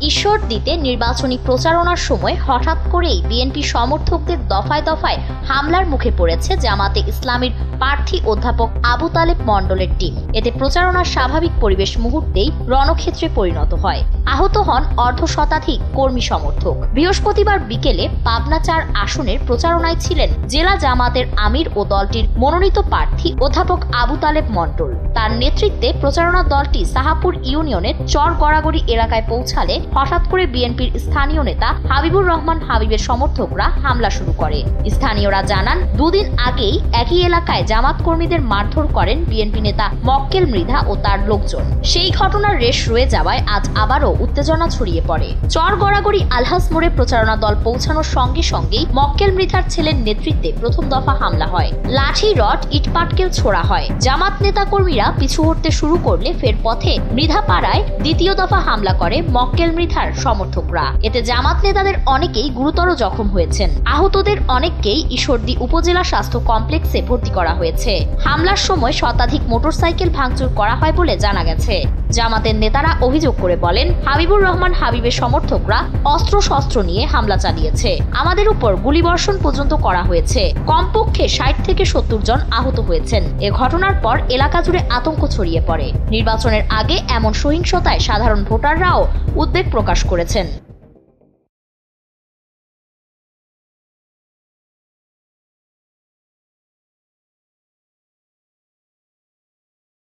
ঈশ্বরদীতে নির্বাচনী প্রচারণার সময় হঠাৎ করেই বিএনপি সমর্থকদের দফায় দফায় হামলার মুখে পড়েছে জামাতে ইসলামীর প্রার্থী অধ্যাপক আবু তালেব মণ্ডলের টিম। এতে প্রচারণার স্বাভাবিক পরিবেশ মুহূর্তেই রণক্ষেত্রে পরিণত হয়। আহত হন অর্ধশতাধিক কর্মী সমর্থক। বৃহস্পতিবার বিকেলে পাবনা ৪ আসনের প্রচারণায় ছিলেন জেলা জামাতের আমির ও দলটির মনোনীত প্রার্থী অধ্যাপক আবু তালেব মণ্ডল। তার নেতৃত্বে প্রচারণা দলটি সাহাপুর ইউনিয়নের চর গড়াগড়ি এলাকায় পৌঁছালে হঠাৎ করে বিএনপির স্থানীয় নেতা হাবিবুর রহমান হাবিবের সমর্থকরা হামলা শুরু করে। স্থানীয়রা জানান, দুদিন আগেই একই এলাকায় জামাত কর্মীদের মারধর করেন বিএনপি নেতা মক্কেল মৃধা ও তার লোকজন। সেই ঘটনার রেশ রয়ে যাওয়ায় আজ আবারও উত্তেজনা ছড়িয়ে পড়ে। চর গড়াগড়ি আলহাস মোড়ে প্রচারণা দল পৌঁছানোর সঙ্গে সঙ্গেই মক্কেল মৃধার ছেলের নেতৃত্বে প্রথম দফা হামলা হয়। লাঠি, রড, ইটপাটকেল ছোড়া হয়। জামাত নেতা কর্মীরা পিছু হটতে শুরু করলে ফের পথে মৃধা পাড়ায় দ্বিতীয় দফা হামলা করে মক্কেল মৃধার সমর্থকরা। এতে জামাত নেতাদের অনেকেই গুরুতর জখম হয়েছেন। আহতদের অনেককেই ঈশ্বরদী উপজেলা স্বাস্থ্য কমপ্লেক্সে ভর্তি করা হয়েছে। হামলার সময় শতাধিক মোটরসাইকেল ভাঙচুর করা হয় বলে জানা গেছে। জামাতের নেতারা অভিযোগ করে বলেন, হাবিবুর রহমান হাবিবের সমর্থকরা অস্ত্র-শস্ত্র নিয়ে হামলা চালিয়েছে। আমাদের উপর গুলিবর্ষণ পর্যন্ত করা হয়েছে। কমপক্ষে ৬০ থেকে ৭০ জন আহত হয়েছেন। এ ঘটনার পর এলাকা জুড়ে আতঙ্ক ছড়িয়ে পড়ে। নির্বাচনের আগে এমন সহিংসতায় সাধারণ ভোটাররাও উদ্বেগ প্রকাশ করেছেন।